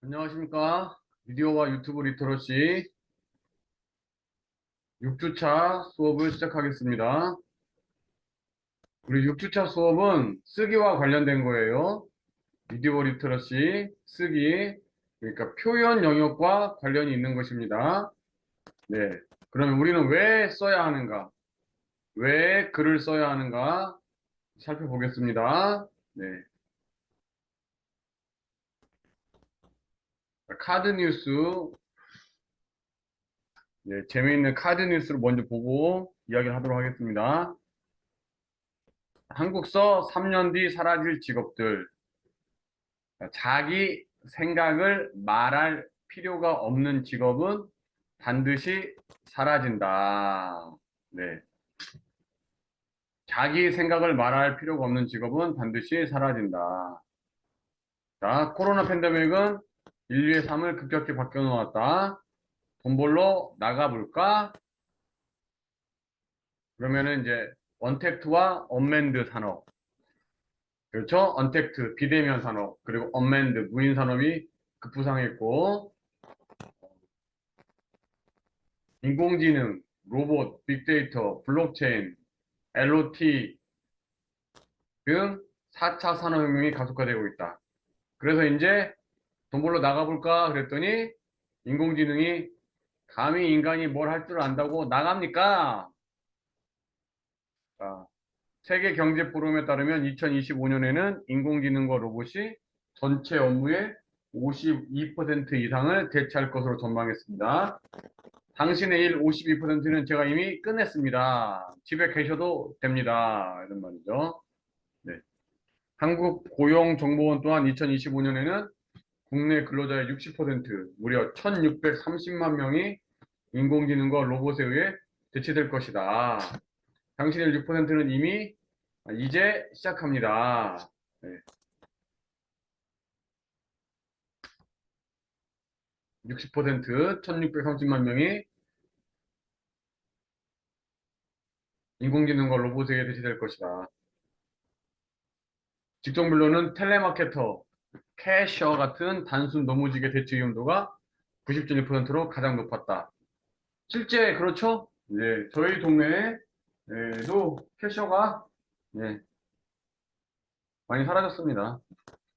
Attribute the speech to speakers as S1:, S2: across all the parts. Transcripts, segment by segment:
S1: 안녕하십니까. 미디어와 유튜브 리터러시 6주차 수업을 시작하겠습니다. 우리 6주차 수업은 쓰기와 관련된 거예요. 미디어 리터러시, 쓰기, 그러니까 표현 영역과 관련이 있는 것입니다. 네. 그러면 우리는 왜 써야 하는가? 왜 글을 써야 하는가? 살펴보겠습니다. 네. 카드 뉴스, 네, 재미있는 카드 뉴스를 먼저 보고 이야기를 하도록 하겠습니다. 한국서 3년 뒤 사라질 직업들. 자기 생각을 말할 필요가 없는 직업은 반드시 사라진다. 네. 자기 생각을 말할 필요가 없는 직업은 반드시 사라진다. 자, 코로나 팬데믹은 인류의 삶을 급격히 바뀌어 놓았다. 돈 벌러 나가볼까? 그러면은 이제 언택트와 언맨드 산업. 그렇죠? 언택트, 비대면 산업, 그리고 언맨드, 무인 산업이 급부상했고, 인공지능, 로봇, 빅데이터, 블록체인, LOT 등 4차 산업혁명이 가속화되고 있다. 그래서 이제 돈 벌러 나가볼까 그랬더니 인공지능이 감히 인간이 뭘 할 줄 안다고 나갑니까? 자, 세계경제포럼에 따르면 2025년에는 인공지능과 로봇이 전체 업무의 52% 이상을 대체할 것으로 전망했습니다. 당신의 일 52%는 제가 이미 끝냈습니다. 집에 계셔도 됩니다. 이런 말이죠. 네. 한국고용정보원 또한 2025년에는 국내 근로자의 60%, 무려 1630만 명이 인공지능과 로봇에 의해 대체될 것이다. 당신의 6%는 이미 이제 시작합니다. 네. 60%, 1630만 명이 인공지능과 로봇에 의해 대체될 것이다. 직종별로는 텔레마케터, 캐셔 같은 단순 노무직의 대체 위험도가 90.1%로 가장 높았다. 실제 그렇죠? 네, 저희 동네에도 캐셔가 네, 많이 사라졌습니다.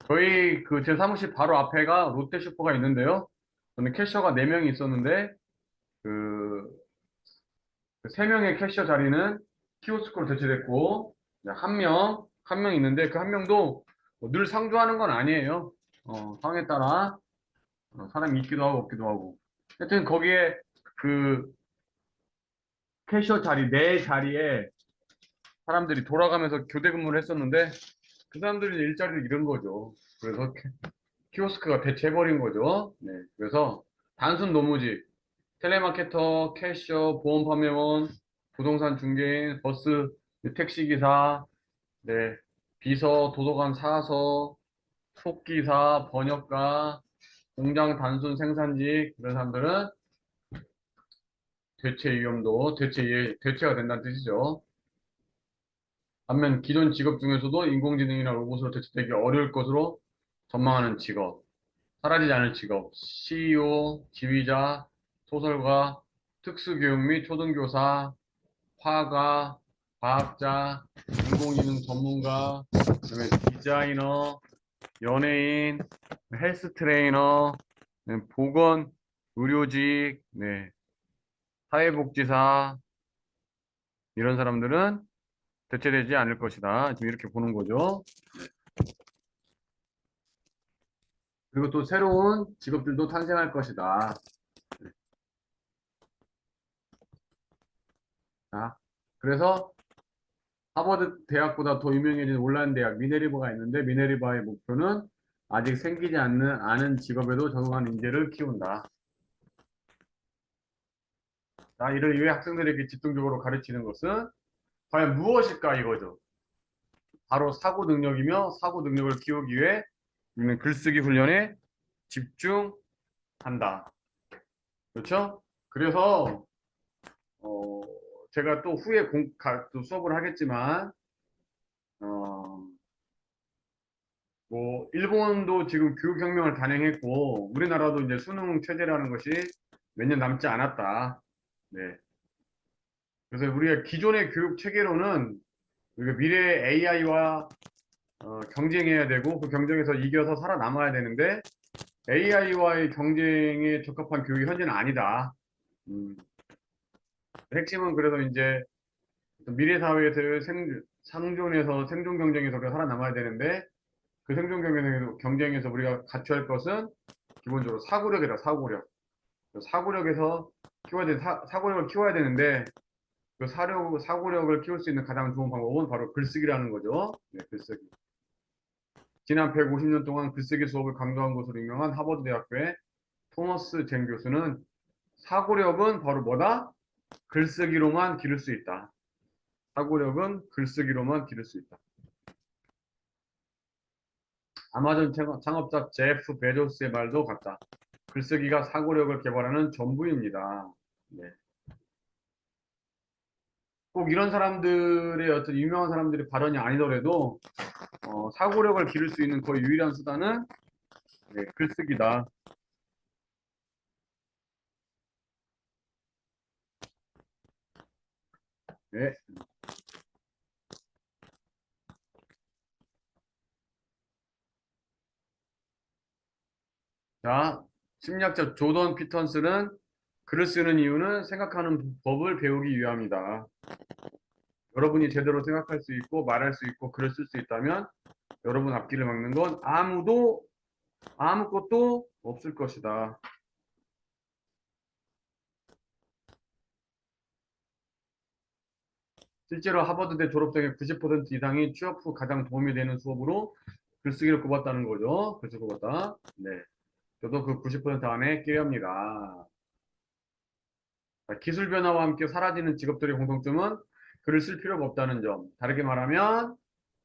S1: 저희 그 제 사무실 바로 앞에가 롯데 슈퍼가 있는데요. 저는 캐셔가 4명이 있었는데 그 3명의 캐셔 자리는 키오스크로 대체됐고 한 명 있는데 그 한 명도 뭐늘 상주하는 건 아니에요. 상황에 따라 사람이 있기도 하고 없기도 하고. 하여튼 거기에 그 캐셔 자리, 네 자리에 사람들이 돌아가면서 교대 근무를 했었는데 그 사람들이 일자리를 잃은 거죠. 그래서 키오스크가 대체해버린 거죠. 네. 그래서 단순 노무직, 텔레마케터, 캐셔, 보험 판매원, 부동산 중개인, 버스, 택시기사, 네. 비서, 도서관 사서, 속기사, 번역가, 공장 단순 생산직, 이런 사람들은 대체 위험도, 대체가 된다는 뜻이죠. 반면 기존 직업 중에서도 인공지능이나 로봇으로 대체되기 어려울 것으로 전망하는 직업, 사라지지 않을 직업, CEO, 지휘자, 소설가, 특수교육 및 초등교사, 화가, 과학자, 인공지능 전문가, 그다음에 디자이너, 연예인, 헬스 트레이너, 보건, 의료직, 네, 사회복지사 이런 사람들은 대체되지 않을 것이다. 지금 이렇게 보는 거죠. 그리고 또 새로운 직업들도 탄생할 것이다. 자, 그래서 하버드 대학보다 더 유명해진 온라인 대학 미네리바가 있는데 미네리바의 목표는 아직 생기지 않은 직업에도 적응한 인재를 키운다. 자, 이를 위해 학생들에게 집중적으로 가르치는 것은 과연 무엇일까 이거죠. 바로 사고 능력이며 사고 능력을 키우기 위해 우리는 글쓰기 훈련에 집중한다. 그렇죠? 그래서 어, 제가 또 후에 또 수업을 하겠지만 어, 뭐 일본도 지금 교육혁명을 단행했고 우리나라도 이제 수능 체제라는 것이 몇 년 남지 않았다. 네. 그래서 우리가 기존의 교육 체계로는 우리가 미래의 AI와 경쟁해야 되고 그 경쟁에서 이겨서 살아남아야 되는데 AI와의 경쟁에 적합한 교육이 현재는 아니다. 음, 핵심은 그래서 이제 미래 사회에서의 상존에서 생존 경쟁에서 우리가 살아남아야 되는데 그 생존 경쟁에서 우리가 갖춰야 할 것은 기본적으로 사고력이다. 사고력. 사고력에서 키워야 돼. 사고력을 키워야 되는데 그 사고력을 키울 수 있는 가장 좋은 방법은 바로 글쓰기라는 거죠. 네, 글쓰기. 지난 150년 동안 글쓰기 수업을 강조한 것으로 유명한 하버드 대학교의 토머스 젠 교수는 사고력은 바로 뭐다? 글쓰기로만 기를 수 있다. 사고력은 글쓰기로만 기를 수 있다. 아마존 창업자 제프 베조스의 말도 같다. 글쓰기가 사고력을 개발하는 전부입니다. 네. 꼭 이런 사람들의 어떤 유명한 사람들의 발언이 아니더라도 사고력을 기를 수 있는 거의 유일한 수단은 네, 글쓰기다. 네. 자, 심리학자 조던 피턴스는 글을 쓰는 이유는 생각하는 법을 배우기 위함이다. 여러분이 제대로 생각할 수 있고 말할 수 있고 글을 쓸 수 있다면 여러분 앞길을 막는 건 아무것도 없을 것이다. 실제로 하버드대 졸업생의 90% 이상이 취업 후 가장 도움이 되는 수업으로 글쓰기를 꼽았다는 거죠. 글쓰기 꼽았다. 네. 저도 그 90% 안에 끼랍니다. 기술 변화와 함께 사라지는 직업들의 공통점은 글을 쓸 필요가 없다는 점. 다르게 말하면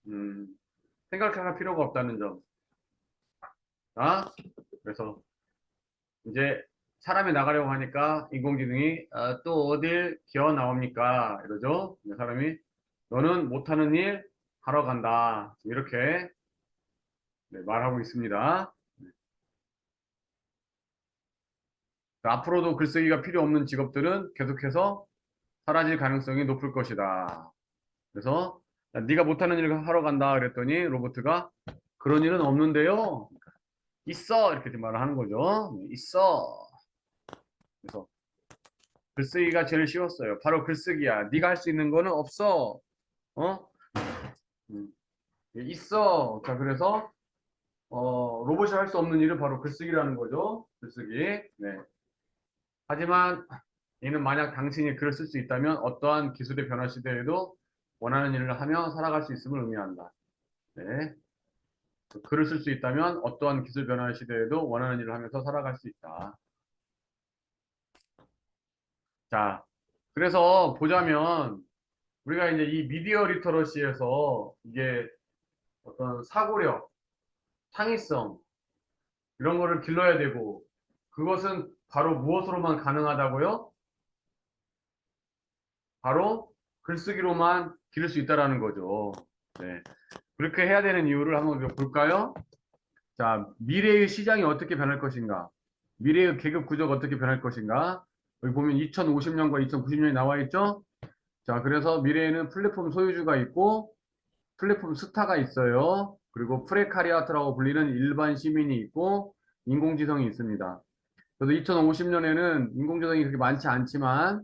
S1: 음, 생각할 필요가 없다는 점. 아, 그래서 이제 사람이 나가려고 하니까 인공지능이 또 어딜 기어 나옵니까? 이러죠. 사람이 너는 못하는 일 하러 간다. 이렇게 네, 말하고 있습니다. 앞으로도 글쓰기가 필요 없는 직업들은 계속해서 사라질 가능성이 높을 것이다. 그래서 네가 못하는 일을 하러 간다 그랬더니 로봇가 그런 일은 없는데요. 있어 이렇게 말을 하는 거죠. 있어. 그래서 글쓰기가 제일 쉬웠어요. 바로 글쓰기야. 네가 할 수 있는 거는 없어. 어? 음, 있어. 자 그래서 로봇이 할 수 없는 일은 바로 글쓰기라는 거죠. 글쓰기. 네. 하지만 이는 만약 당신이 글을 쓸 수 있다면 어떠한 기술의 변화 시대에도 원하는 일을 하며 살아갈 수 있음을 의미한다. 네. 글을 쓸 수 있다면 어떠한 기술 변화 시대에도 원하는 일을 하면서 살아갈 수 있다. 자, 그래서 보자면 우리가 이제 이 미디어 리터러시에서 이게 어떤 사고력, 창의성 이런 거를 길러야 되고 그것은 바로 무엇으로만 가능하다고요? 바로 글쓰기로만 기를 수 있다라는 거죠. 네. 그렇게 해야 되는 이유를 한번 볼까요? 자, 미래의 시장이 어떻게 변할 것인가? 미래의 계급 구조가 어떻게 변할 것인가? 여기 보면 2050년과 2090년이 나와 있죠? 자, 그래서 미래에는 플랫폼 소유주가 있고, 플랫폼 스타가 있어요. 그리고 프레카리아트라고 불리는 일반 시민이 있고, 인공지성이 있습니다. 그래서 2050년에는 인공지성이 그렇게 많지 않지만,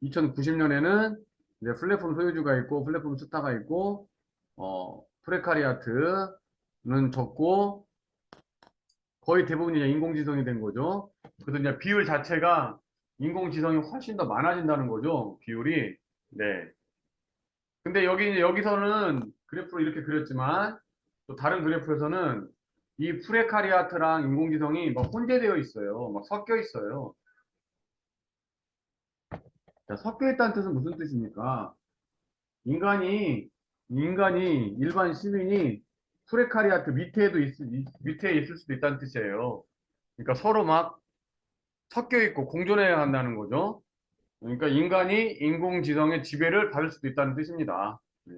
S1: 2090년에는 이제 플랫폼 소유주가 있고, 플랫폼 스타가 있고, 프레카리아트는 적고, 거의 대부분이 이제 인공지성이 된 거죠. 그래서 이제 비율 자체가 인공지성이 훨씬 더 많아진다는 거죠. 비율이. 네. 근데 여기서는 그래프를 이렇게 그렸지만 또 다른 그래프에서는 이 프레카리아트랑 인공지성이 막 혼재되어 있어요. 막 섞여 있어요. 자, 섞여 있다는 뜻은 무슨 뜻입니까? 인간이, 일반 시민이 프레카리아트 밑에 있을 수도 있다는 뜻이에요. 그러니까 서로 막 섞여 있고 공존해야 한다는 거죠. 그러니까 인간이 인공지성의 지배를 받을 수도 있다는 뜻입니다. 네.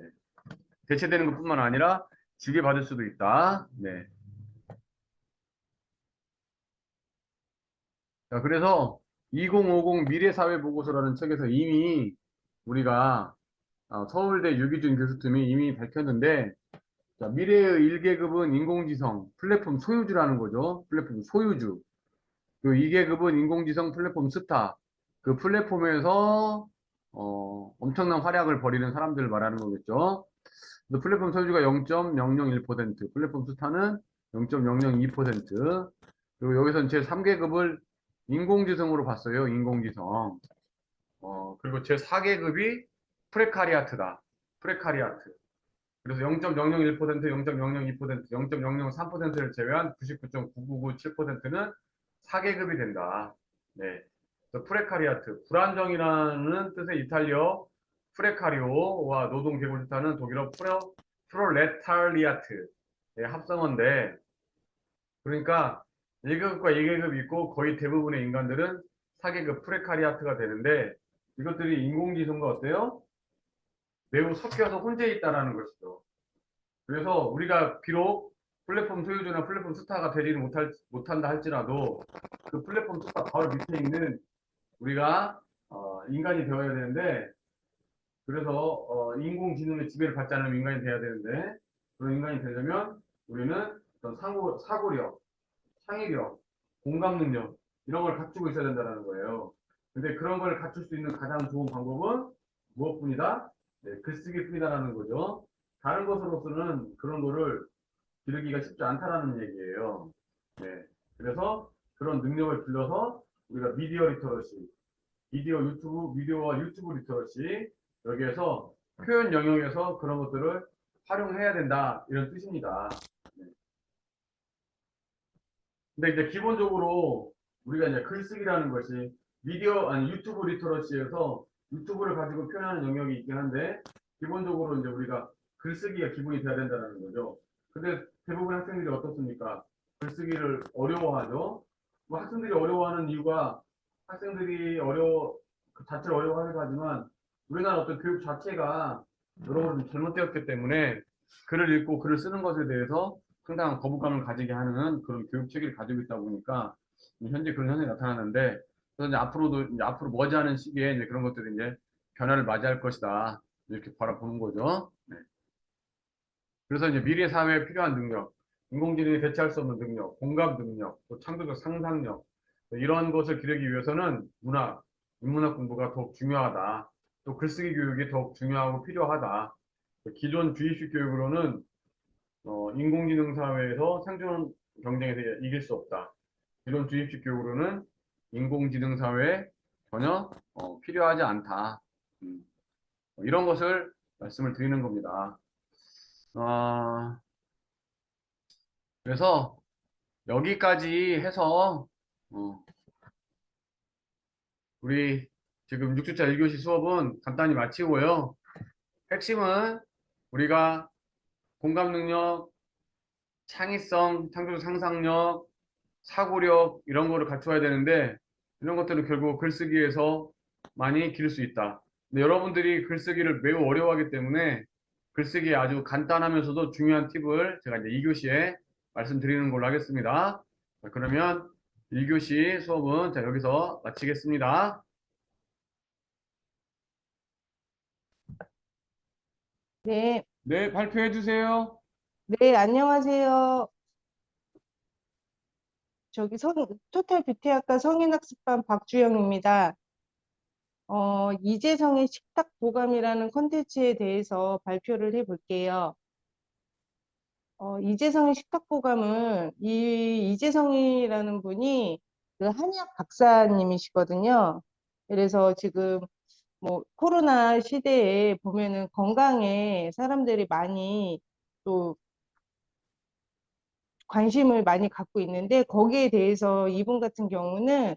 S1: 대체되는 것뿐만 아니라 지게 받을 수도 있다. 네. 자, 그래서 2050 미래사회보고서라는 책에서 이미 우리가 서울대 유기준 교수팀이 이미 밝혔는데, 자, 미래의 1계급은 인공지성 플랫폼 소유주라는 거죠. 플랫폼 소유주. 그 2계급은 인공지성 플랫폼 스타. 그 플랫폼에서 엄청난 활약을 벌이는 사람들을 말하는 거겠죠. 그래서 플랫폼 소유주가 0.001%, 플랫폼 스타는 0.002%, 그리고 여기서는 제3계급을 인공지성으로 봤어요. 인공지성. 그리고 제4계급이 프레카리아트다. 프레카리아트. 그래서 0.001%, 0.002%, 0.003%를 제외한 99.9997%는 4계급이 된다. 네. 그래서 프레카리아트, 불안정이라는 뜻의 이탈리어 프레카리오와 노동 계급을 뜻하는 독일어 프롤레타리아트의 합성어인데, 그러니까 1계급과 2계급이 있고 거의 대부분의 인간들은 4계급 프레카리아트가 되는데, 이것들이 인공지성과 어때요? 매우 섞여서 혼재 있다라는 것이죠. 그래서 우리가 비록 플랫폼 소유주나 플랫폼 스타가 되지는 못한다 할지라도 그 플랫폼 스타 바로 밑에 있는 우리가 인간이 되어야 되는데, 그래서 인공지능의 지배를 받지 않으면 인간이 돼야 되는데, 그런 인간이 되려면 우리는 어떤 사고력, 창의력, 공감 능력 이런 걸 갖추고 있어야 된다는 거예요. 근데 그런 걸 갖출 수 있는 가장 좋은 방법은 무엇뿐이다? 네, 글쓰기뿐이다라는 거죠. 다른 것으로서는 그런 거를 기르기가 쉽지 않다라는 얘기예요. 네. 그래서 그런 능력을 길러서 우리가 미디어 리터러시, 미디어와 유튜브 리터러시, 여기에서 표현 영역에서 그런 것들을 활용해야 된다. 이런 뜻입니다. 네. 근데 이제 기본적으로 우리가 이제 글쓰기라는 것이 아니 유튜브 리터러시에서 유튜브를 가지고 표현하는 영역이 있긴 한데, 기본적으로 이제 우리가 글쓰기가 기본이 돼야 된다는 거죠. 근데 대부분 학생들이 어떻습니까? 글쓰기를 어려워하죠. 뭐 학생들이 어려워하는 이유가, 학생들이 그 자체를 어려워하기도 하지만 우리나라 어떤 교육 자체가 여러 가지 잘못되었기 때문에 글을 읽고 글을 쓰는 것에 대해서 상당한 거부감을 가지게 하는 그런 교육 체계를 가지고 있다 보니까 현재 그런 현상이 나타나는데, 그래서 이제 앞으로 머지않은 시기에 이제 그런 것들이 이제 변화를 맞이할 것이다. 이렇게 바라보는 거죠. 네. 그래서 이제 미래 사회에 필요한 능력, 인공지능이 대체할 수 없는 능력, 공감 능력, 또 창조적 상상력, 이런 것을 기르기 위해서는 인문학 공부가 더욱 중요하다. 또 글쓰기 교육이 더욱 중요하고 필요하다. 기존 주입식 교육으로는 인공지능 사회에서 생존 경쟁에서 이길 수 없다. 이런 주입식 교육으로는 인공지능 사회에 전혀 필요하지 않다. 음, 이런 것을 말씀을 드리는 겁니다. 어, 그래서 여기까지 해서 어, 우리 지금 6주차 1교시 수업은 간단히 마치고요. 핵심은 우리가 공감 능력, 창의성, 창조적 상상력, 사고력 이런 거를 갖춰야 되는데, 이런 것들은 결국 글쓰기에서 많이 기를 수 있다. 근데 여러분들이 글쓰기를 매우 어려워하기 때문에 글쓰기에 아주 간단하면서도 중요한 팁을 제가 이제 2교시에 말씀드리는 걸로 하겠습니다. 자, 그러면 1교시 수업은 자, 여기서 마치겠습니다.
S2: 네,
S1: 네, 발표해 주세요.
S2: 네, 안녕하세요. 토탈 뷰티학과 성인학습반 박주영입니다. 이재성의 식탁 보감이라는 컨텐츠에 대해서 발표를 해볼게요. 이재성의 식탁 보감은 이 이재성이라는 분이 그 한의학 박사님이시거든요. 그래서 지금 뭐 코로나 시대에 보면은 건강에 사람들이 많이 또 관심을 많이 갖고 있는데, 거기에 대해서 이분 같은 경우는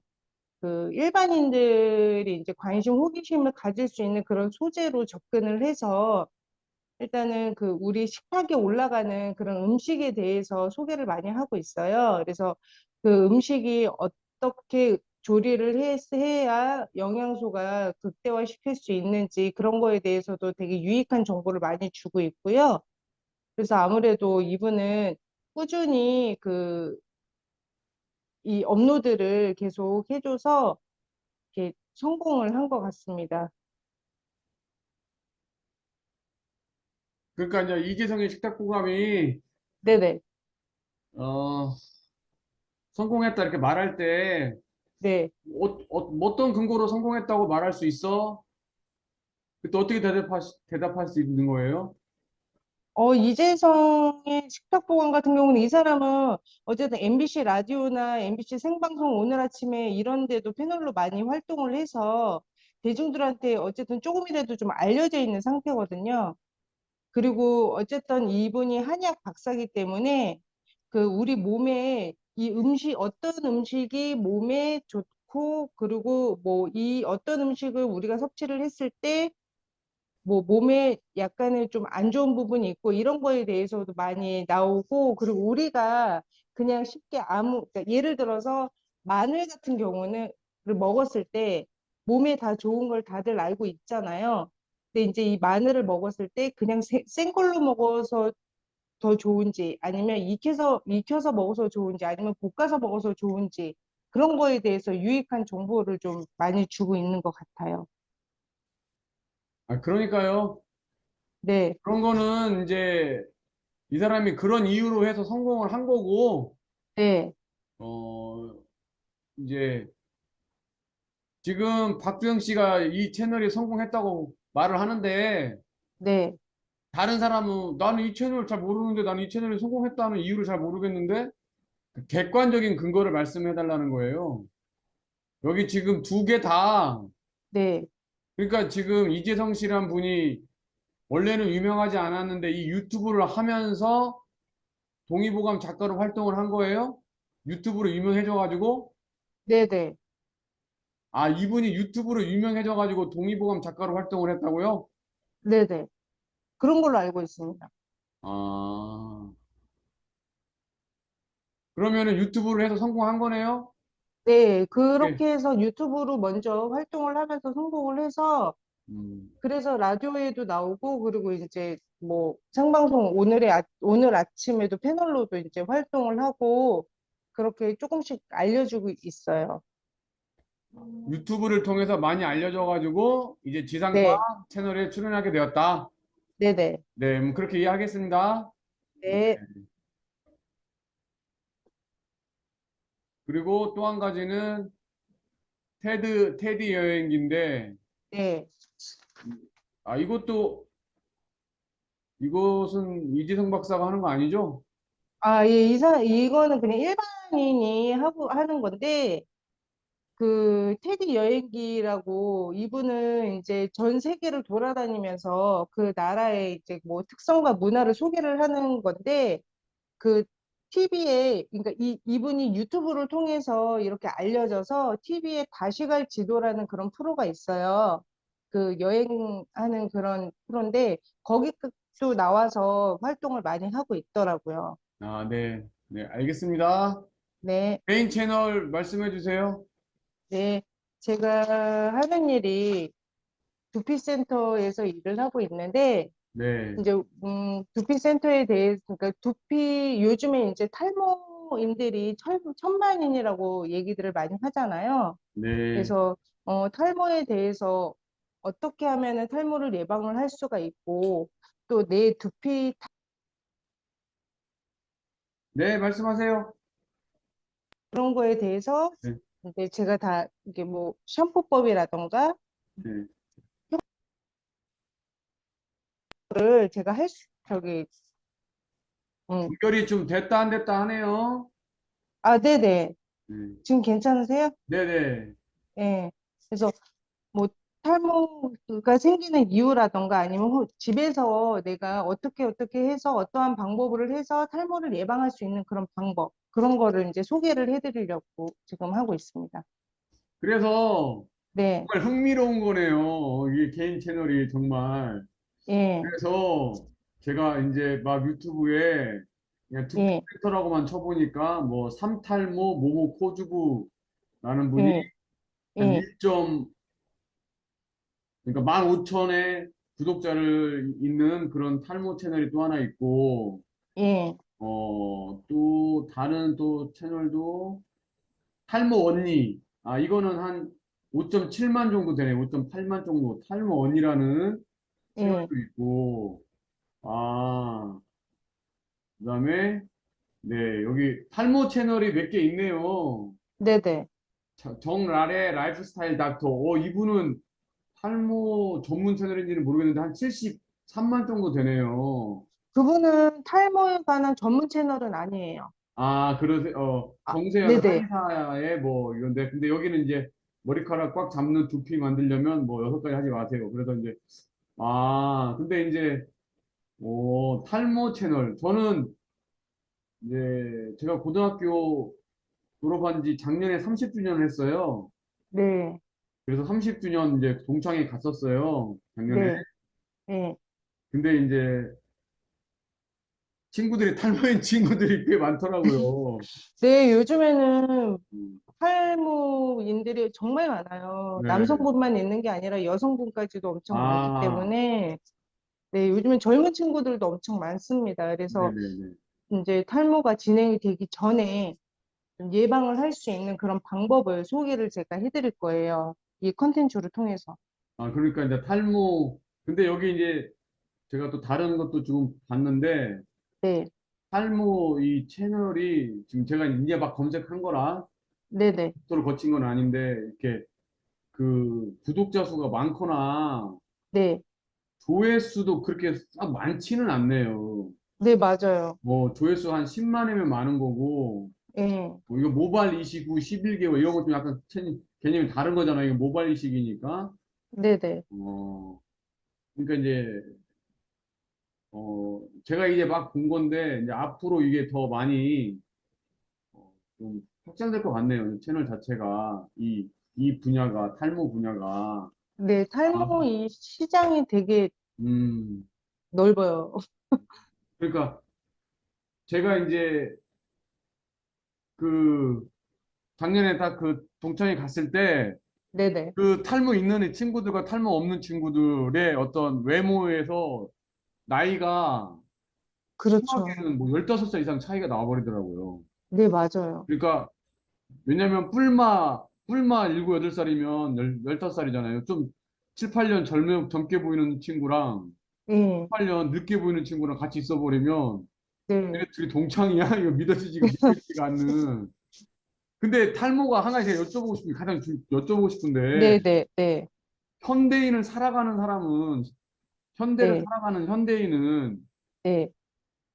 S2: 그 일반인들이 이제 호기심을 가질 수 있는 그런 소재로 접근을 해서 일단은 그 우리 식탁에 올라가는 그런 음식에 대해서 소개를 많이 하고 있어요. 그래서 그 음식이 어떻게 조리를 해야 영양소가 극대화시킬 수 있는지 그런 거에 대해서도 되게 유익한 정보를 많이 주고 있고요. 그래서 아무래도 이분은 꾸준히 이 업로드를 계속 해줘서 이렇게 성공을 한 것 같습니다.
S1: 그러니까 이제 이재성의 식탁보감이
S2: 네네.
S1: 어, 성공했다 이렇게 말할 때
S2: 네.
S1: 어떤 근거로 성공했다고 말할 수 있어? 그때 어떻게 대답할 수 있는 거예요?
S2: 이재성의 식탁보감 같은 경우는 이 사람은 어쨌든 MBC 라디오나 MBC 생방송 오늘 아침에 이런 데도 패널로 많이 활동을 해서 대중들한테 어쨌든 조금이라도 좀 알려져 있는 상태거든요. 그리고 어쨌든 이분이 한의학 박사이기 때문에 우리 몸에 이 어떤 음식이 몸에 좋고 그리고 뭐 이 어떤 음식을 우리가 섭취를 했을 때 뭐 몸에 약간의 좀 안 좋은 부분이 있고 이런 거에 대해서도 많이 나오고 그리고 우리가 그냥 쉽게 그러니까 예를 들어서 마늘 같은 경우는 먹었을 때 몸에 다 좋은 걸 다들 알고 있잖아요. 근데 이제 이 마늘을 먹었을 때 그냥 생 걸로 먹어서 더 좋은지 아니면 익혀서 먹어서 좋은지 아니면 볶아서 먹어서 좋은지 그런 거에 대해서 유익한 정보를 좀 많이 주고 있는 것 같아요.
S1: 아, 그러니까요.
S2: 네,
S1: 그런 거는 이제 이 사람이 그런 이유로 해서 성공을 한 거고,
S2: 네,
S1: 어, 이제 지금 박주영 씨가 이 채널이 성공했다고 말을 하는데,
S2: 네.
S1: 다른 사람은 나는 이 채널 잘 모르는데 나는 이 채널이 성공했다는 이유를 잘 모르겠는데, 객관적인 근거를 말씀해 달라는 거예요. 여기 지금 두 개 다,
S2: 네,
S1: 그러니까 지금 이재성 씨란 분이 원래는 유명하지 않았는데 이 유튜브를 하면서 동의보감 작가로 활동을 한 거예요? 유튜브로 유명해져가지고?
S2: 네네,
S1: 아, 이분이 유튜브로 유명해져가지고 동의보감 작가로 활동을 했다고요?
S2: 네네. 그런 걸로 알고 있습니다.
S1: 아, 그러면은 유튜브를 해서 성공한 거네요?
S2: 네,
S1: 네.
S2: 그렇게 해서 유튜브로 먼저 활동을 하면서 성공을 해서,
S1: 음,
S2: 그래서 라디오에도 나오고, 그리고 이제 뭐 생방송 오늘 아침에도 패널로도 이제 활동을 하고, 그렇게 조금씩 알려주고 있어요.
S1: 유튜브를 통해서 많이 알려져가지고 이제 지상파
S2: 네,
S1: 채널에 출연하게 되었다.
S2: 네네,
S1: 네, 그렇게 이해하겠습니다.
S2: 네,
S1: 그리고 또 한 가지는 테디 여행기인데,
S2: 네.
S1: 아, 이것은 이지성 박사가 하는 거 아니죠?
S2: 아, 예, 이거는 그냥 일반인이 하는 건데, 테디 여행기라고 이분은 이제 전 세계를 돌아다니면서 그 나라의 이제 뭐 특성과 문화를 소개를 하는 건데 그 TV에 그러니까 이분이 유튜브를 통해서 이렇게 알려져서 TV에 다시 갈 지도라는 그런 프로가 있어요. 그 여행하는 그런 프로인데 거기 또 나와서 활동을 많이 하고 있더라고요.
S1: 아, 네. 네, 알겠습니다.
S2: 네,
S1: 메인 채널 말씀해 주세요.
S2: 네. 제가 하는 일이 두피센터에서 일을 하고 있는데,
S1: 네,
S2: 이제, 두피센터에 대해서, 그러니까 요즘에 이제 탈모인들이 천만인이라고 얘기들을 많이 하잖아요.
S1: 네.
S2: 그래서, 탈모에 대해서 어떻게 하면은 탈모를 예방을 할 수가 있고, 또 내 두피
S1: 네, 말씀하세요.
S2: 그런 거에 대해서
S1: 네,
S2: 이제 제가 다, 이게 뭐, 샴푸법이라던가,
S1: 네.
S2: 를 제가 음,
S1: 연결이 좀 됐다 안 됐다 하네요.
S2: 네네.
S1: 네,
S2: 지금 괜찮으세요?
S1: 네, 네.
S2: 예. 그래서 뭐 탈모가 생기는 이유라던가 아니면 집에서 내가 어떻게 해서 어떠한 방법을 해서 탈모를 예방할 수 있는 그런 방법 그런 거를 이제 소개를 해드리려고 지금 하고 있습니다.
S1: 그래서
S2: 네,
S1: 정말 흥미로운 거네요. 이게 개인 채널이 정말.
S2: 예,
S1: 그래서 제가 이제 막 유튜브에 그냥
S2: 예,
S1: 두피센터라고만 쳐보니까 뭐 삼탈모 모모 코주부라는 분이
S2: 예,
S1: 한
S2: 예,
S1: 1점 그러니까 15,000에 구독자를 있는 그런 탈모 채널이 또 하나 있고,
S2: 예,
S1: 또 다른 또 채널도 탈모 언니. 아, 이거는 한 5.7만 정도 되네. 5.8만 정도. 탈모 언니라는
S2: 예,
S1: 채널도 있고, 아, 그다음에 네, 여기 탈모 채널이 몇 개 있네요.
S2: 네네.
S1: 정라레 라이프스타일 닥터. 이분은 탈모 전문 채널인지는 모르겠는데 한 73만 정도 되네요.
S2: 그분은 탈모에 관한 전문 채널은 아니에요.
S1: 아, 그러세요.
S2: 아,
S1: 정세현
S2: 네네.
S1: 한의사의 뭐 이런데, 근데 여기는 이제 머리카락 꽉 잡는 두피 만들려면 뭐 6가지 하지 마세요. 그래서 이제, 근데 이제, 탈모 채널. 저는 이제 제가 고등학교 졸업한 지 작년에 30주년을 했어요.
S2: 네,
S1: 그래서 30주년 이제 동창회 갔었어요. 작년에.
S2: 네, 네.
S1: 근데 이제 친구들이 탈모인 친구들이 꽤 많더라고요.
S2: 네, 요즘에는
S1: 음,
S2: 탈모인들이 정말 많아요.
S1: 네.
S2: 남성분만 있는 게 아니라 여성분까지도 엄청 많기
S1: 아,
S2: 때문에, 네, 요즘엔 젊은 친구들도 엄청 많습니다. 그래서
S1: 네네네.
S2: 이제 탈모가 진행이 되기 전에 좀 예방을 할 수 있는 그런 방법을 소개를 제가 해드릴 거예요. 이 컨텐츠를 통해서.
S1: 그러니까 이제 탈모, 근데 여기 이제 제가 또 다른 것도 좀 봤는데,
S2: 네,
S1: 탈모 이 채널이 지금 제가 이제 막 검색한 거라,
S2: 네네,
S1: 속도를 거친 건 아닌데, 이렇게 그 구독자 수가 많거나,
S2: 네,
S1: 조회수도 그렇게 싹 많지는 않네요.
S2: 네, 맞아요.
S1: 뭐 조회수 한 10만이면 많은 거고,
S2: 예,
S1: 뭐 이거 모발 이식 후 11개월 이런 것도 약간 개념이 다른 거잖아요. 이거 모발 이식이니까.
S2: 네네,
S1: 어, 그러니까 이제 제가 이제 막 본 건데, 이제 앞으로 이게 더 많이, 좀 확장될 것 같네요. 채널 자체가, 이 분야가, 탈모 분야가.
S2: 네,
S1: 아,
S2: 탈모 이 시장이 되게
S1: 음,
S2: 넓어요.
S1: 그러니까 제가 이제 그 작년에 딱 그 동창회 갔을 때,
S2: 네네,
S1: 그 탈모 있는 애 친구들과 탈모 없는 친구들의 어떤 외모에서 나이가
S2: 그렇죠.
S1: 심하게는 뭐 15살 이상 차이가 나와버리더라고요.
S2: 네, 맞아요.
S1: 그러니까 왜냐면 뿔마 7, 8살이면 15살이잖아요. 좀 7, 8년 젊게 보이는 친구랑
S2: 예,
S1: 8년 늦게 보이는 친구랑 같이 있어 버리면
S2: 네,
S1: 얘네 둘이 동창이야? 이거 믿어지지가 않는. 근데 탈모가 한 가지 제가 여쭤보고 싶은데,
S2: 네네, 네,
S1: 현대인을 살아가는 사람은 현대를
S2: 네,
S1: 살아가는 현대인은
S2: 네.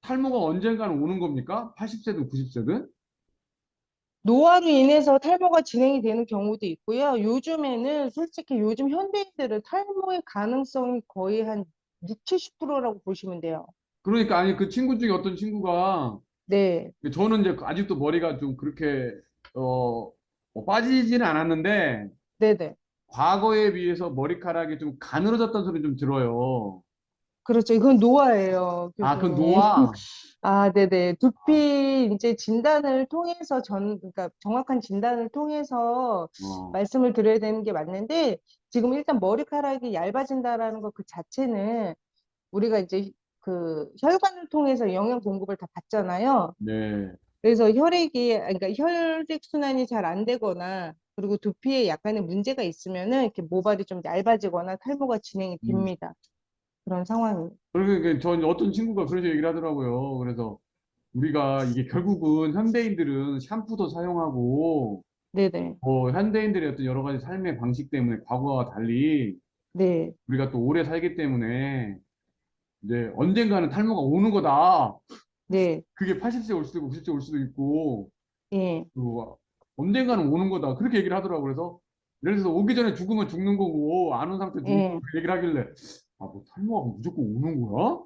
S1: 탈모가 언젠가는 오는 겁니까? 80세든 90세든?
S2: 노화로 인해서 탈모가 진행이 되는 경우도 있고요. 요즘에는 솔직히 요즘 현대인들은 탈모의 가능성이 거의 한 6, 70%라고 보시면 돼요.
S1: 그러니까 아니 그 친구 중에 어떤 친구가,
S2: 네,
S1: 저는 이제 아직도 머리가 좀 그렇게 빠지지는 않았는데
S2: 네네.
S1: 과거에 비해서 머리카락이 좀 가늘어졌다는 소리 좀 들어요.
S2: 그렇죠. 이건 노화예요,
S1: 아, 그
S2: 교수님.
S1: 노화?
S2: 아, 네네. 두피 이제 진단을 통해서 그러니까 정확한 진단을 통해서
S1: 어,
S2: 말씀을 드려야 되는 게 맞는데, 지금 일단 머리카락이 얇아진다라는 것 그 자체는 우리가 이제 그 혈관을 통해서 영양 공급을 다 받잖아요.
S1: 네.
S2: 그래서 그러니까 혈액 순환이 잘 안 되거나, 그리고 두피에 약간의 문제가 있으면은 이렇게 모발이 좀 얇아지거나 탈모가 진행이
S1: 음.
S2: 됩니다. 그런 상황입니다.
S1: 그러니까 저 어떤 친구가 그렇게 얘기를 하더라고요. 그래서 우리가 이게 결국은 현대인들은 샴푸도 사용하고
S2: 네네.
S1: 현대인들의 어떤 여러 가지 삶의 방식 때문에 과거와 달리
S2: 네.
S1: 우리가 또 오래 살기 때문에 이제 언젠가는 탈모가 오는 거다.
S2: 네.
S1: 그게 80세 올 수도 있고 90세 올 수도 있고
S2: 예.
S1: 그 언젠가는 오는 거다. 그렇게 얘기를 하더라고요. 그래서 예를 들어서 오기 전에 죽으면 죽는 거고 안 온 상태 죽는 거고
S2: 예.
S1: 그 얘기를 하길래 뭐 탈모가 무조건 오는 거야?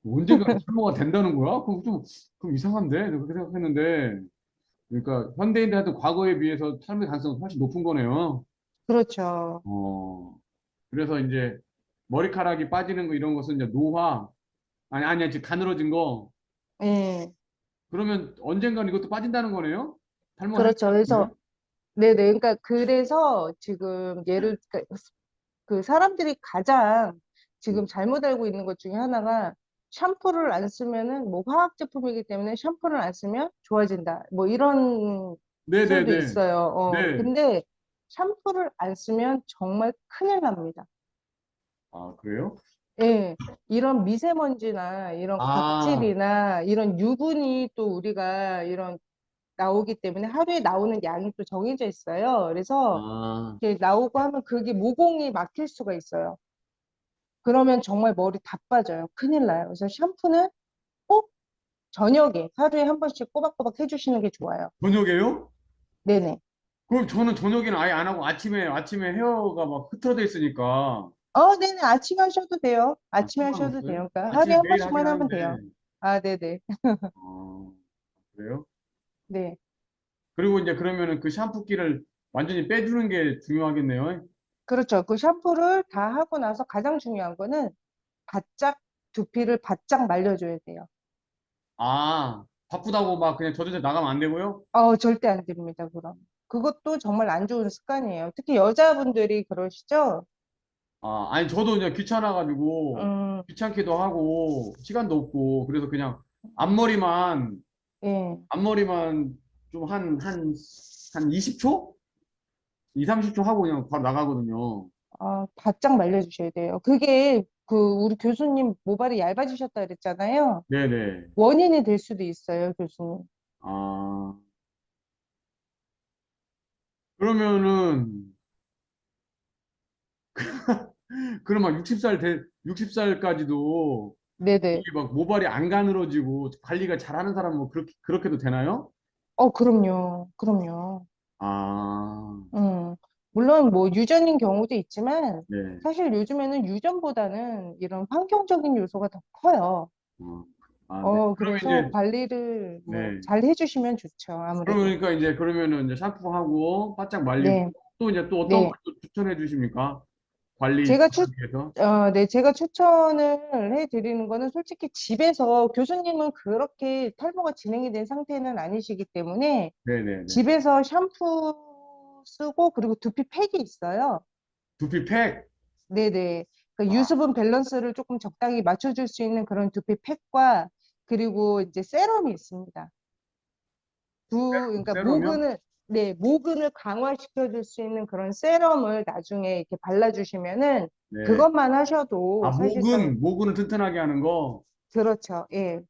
S1: 언젠가 탈모가 된다는 거야? 그럼 이상한데? 내가 그렇게 생각했는데 그러니까 현대인들한테 과거에 비해서 탈모의 가능성이 훨씬 높은 거네요.
S2: 그렇죠.
S1: 어, 그래서 이제 머리카락이 빠지는 거 이런 것은 이제 노화, 아니야, 지금 가늘어진 거.
S2: 예.
S1: 그러면 언젠가는 이것도 빠진다는 거네요? 탈모가
S2: 그렇죠.
S1: 생긴다는
S2: 그래서
S1: 거네요?
S2: 네네. 그러니까 그래서 지금 그 사람들이 가장 지금 잘못 알고 있는 것 중에 하나가 샴푸를 안 쓰면은 뭐 화학 제품이기 때문에 샴푸를 안 쓰면 좋아진다. 뭐 이런 설도
S1: 네네네.
S2: 있어요.
S1: 네.
S2: 근데 샴푸를 안 쓰면 정말 큰일 납니다.
S1: 아, 그래요?
S2: 예, 이런 미세먼지나 이런
S1: 아,
S2: 각질이나 이런 유분이 또 우리가 이런 나오기 때문에 하루에 나오는 양이 또 정해져 있어요. 그래서
S1: 아,
S2: 이렇게 나오고 하면 그게 모공이 막힐 수가 있어요. 그러면 정말 머리 다 빠져요. 큰일 나요. 그래서 샴푸는 꼭 저녁에 하루에 한 번씩 꼬박꼬박 해주시는 게 좋아요.
S1: 저녁에요?
S2: 네네.
S1: 그럼 저는 저녁에는 아예 안 하고 아침에 헤어가 막 흐트러져 있으니까.
S2: 네네. 아침에 하셔도 돼요.
S1: 아,
S2: 아침에 하셔도
S1: 상관없어요?
S2: 돼요. 그러니까 하루에
S1: 아침에
S2: 한
S1: 매일 하긴
S2: 번씩만 하면
S1: 하는데.
S2: 돼요. 아, 네네.
S1: 아, 그래요?
S2: 네.
S1: 그리고 이제 그러면은 그 샴푸기를 완전히 빼주는 게 중요하겠네요.
S2: 그렇죠. 그 샴푸를 다 하고 나서 가장 중요한 거는 바짝 두피를 바짝 말려줘야 돼요.
S1: 아, 바쁘다고 막 그냥 젖어서 나가면 안 되고요?
S2: 절대 안 됩니다, 그럼. 그것도 정말 안 좋은 습관이에요. 특히 여자분들이 그러시죠?
S1: 아, 아니, 저도 이제 귀찮아가지고,
S2: 음,
S1: 귀찮기도 하고, 시간도 없고, 그래서 그냥 앞머리만,
S2: 예.
S1: 앞머리만 좀 한 20초? 2, 30초 하고 그냥 바로 나가거든요.
S2: 바짝 말려주셔야 돼요. 그게 우리 교수님 모발이 얇아지셨다 그랬잖아요.
S1: 네네.
S2: 원인이 될 수도 있어요, 교수님.
S1: 아, 그러면은, 그럼 막 60살까지도
S2: 네네.
S1: 이게 막 모발이 안 가늘어지고 관리가 잘하는 사람은 뭐 그렇게도 되나요?
S2: 그럼요. 그럼요.
S1: 아,
S2: 물론 뭐 유전인 경우도 있지만
S1: 네.
S2: 사실 요즘에는 유전보다는 이런 환경적인 요소가 더 커요.
S1: 어, 아, 네. 그러면
S2: 그래서
S1: 이제,
S2: 관리를 뭐
S1: 네.
S2: 잘 해주시면 좋죠, 아무래도.
S1: 그러니까 이제 그러면은 이제 샴푸하고 바짝 말리고
S2: 네,
S1: 또 이제 또 어떤 걸
S2: 네.
S1: 또 추천해 주십니까? 관리
S2: 제가
S1: 위해서?
S2: 네, 제가 추천을 해드리는 거는 솔직히 집에서 교수님은 그렇게 탈모가 진행이 된 상태는 아니시기 때문에
S1: 네네네.
S2: 집에서 샴푸 쓰고 그리고 두피 팩이 있어요.
S1: 두피팩?
S2: 네네. 그러니까
S1: 아,
S2: 유수분 밸런스를 조금 적당히 맞춰줄 수 있는 그런 두피 팩과 그리고 이제 세럼이 있습니다. 그러니까
S1: 세럼이요?
S2: 네, 모근을 강화시켜줄 수 있는 그런 세럼을 나중에 이렇게 발라주시면은
S1: 네.
S2: 그것만
S1: 아,
S2: 하셔도 사실상
S1: 목은 튼튼하게 하는 거?
S2: 그렇죠. 예.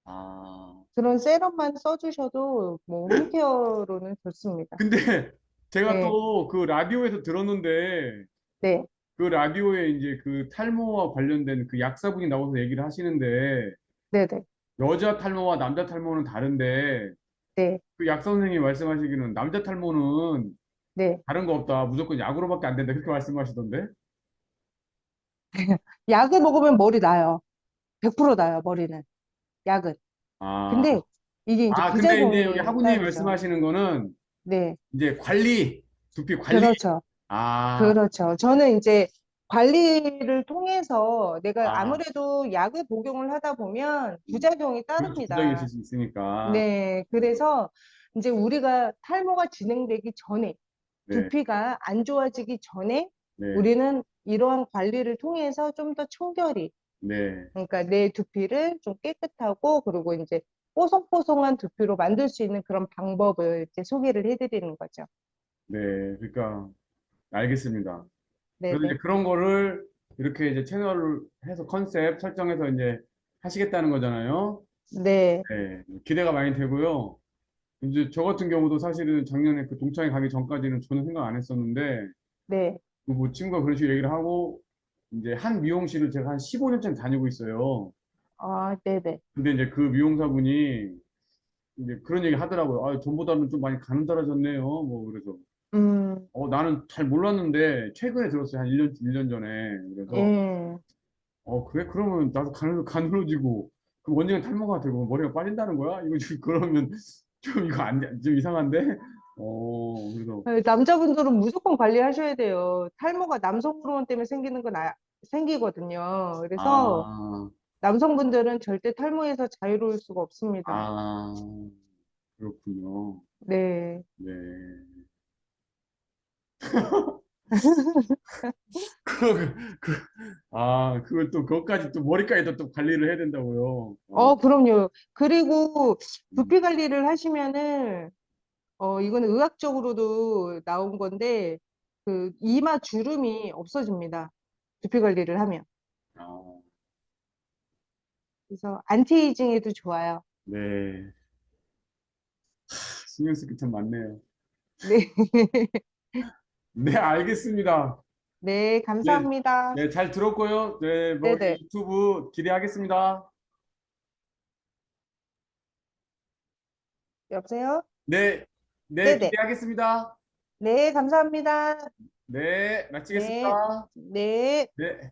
S1: 아.
S2: 그런 세럼만 써주셔도 뭐 홈케어로는 좋습니다.
S1: 근데 제가
S2: 예.
S1: 또 그 라디오에서 들었는데
S2: 네.
S1: 그 라디오에 이제 그 탈모와 관련된 그 약사분이 나와서 얘기를 하시는데
S2: 네네.
S1: 여자 탈모와 남자 탈모는 다른데
S2: 네.
S1: 그 약사 선생님이 말씀하시기는 남자 탈모는
S2: 네.
S1: 다른 거 없다. 무조건 약으로밖에 안 된다. 그렇게 말씀하시던데.
S2: 약을 먹으면 머리 나요. 100% 나요, 머리는. 약은.
S1: 아,
S2: 근데 이게 이제
S1: 근데 이제 여기
S2: 부작용이
S1: 하구님이
S2: 따르죠.
S1: 말씀하시는 거는
S2: 네.
S1: 이제 두피 관리.
S2: 그렇죠.
S1: 아,
S2: 그렇죠. 저는 이제 관리를 통해서 내가
S1: 아,
S2: 아무래도 약을 복용을 하다 보면
S1: 음,
S2: 부작용이
S1: 그렇죠. 부작용이 있을
S2: 따릅니다.
S1: 수 있으니까.
S2: 네.
S1: 네,
S2: 그래서 이제 우리가 탈모가 진행되기 전에
S1: 네,
S2: 두피가 안 좋아지기 전에
S1: 네,
S2: 우리는 이러한 관리를 통해서 좀 더 청결히,
S1: 네.
S2: 그러니까 내 두피를 좀 깨끗하고 그리고 이제 뽀송뽀송한 두피로 만들 수 있는 그런 방법을 이제 소개를 해드리는 거죠.
S1: 네. 그러니까 알겠습니다. 그래서 이제
S2: 네네.
S1: 그런 거를 이렇게 이제 채널을 해서 컨셉 설정해서 이제 하시겠다는 거잖아요.
S2: 네.
S1: 네, 기대가 많이 되고요. 이제 저 같은 경우도 사실은 작년에 그 동창회 가기 전까지는 전혀 생각 안 했었는데,
S2: 네.
S1: 그뭐 친구가 그런 식으로 얘기를 하고, 이제 한 미용실을 제가 한 15년째 다니고 있어요.
S2: 네네.
S1: 근데 이제 그 미용사분이 이제 그런 얘기 하더라고요. 전보다는 좀 많이 가느다라졌네요. 뭐, 그래서.
S2: 음,
S1: 나는 잘 몰랐는데, 최근에 들었어요. 한 1년 전에. 그래서,
S2: 예.
S1: 그래? 그러면 나도 가늘어지고, 그 원인은 탈모가 되고, 머리가 빠진다는 거야? 이거 지금 그러면 좀 이거 좀 이상한데? 그래서,
S2: 남자분들은 무조건 관리하셔야 돼요. 탈모가 남성 호르몬 때문에 생기는 건 생기거든요. 그래서
S1: 아,
S2: 남성분들은 절대 탈모에서 자유로울 수가 없습니다.
S1: 아, 그렇군요.
S2: 네.
S1: 네. 그, 그, 그걸 또, 그것까지 또 머리까지도 또 관리를 해야 된다고요.
S2: 그럼요. 그리고
S1: 음.
S2: 두피 관리를 하시면은, 이거는 의학적으로도 나온 건데, 그 이마 주름이 없어집니다. 두피 관리를 하면.
S1: 아,
S2: 그래서 안티에이징에도 좋아요.
S1: 네. 신경 쓸 게 참 많네요.
S2: 네.
S1: 네, 알겠습니다.
S2: 네,
S1: 네,
S2: 감사합니다.
S1: 네, 잘 들었고요. 네, 뭐
S2: 네네.
S1: 유튜브 기대하겠습니다.
S2: 여보세요?
S1: 네, 네,
S2: 네네.
S1: 기대하겠습니다.
S2: 네, 감사합니다.
S1: 네,
S2: 네,
S1: 마치겠습니다.
S2: 네.
S1: 네.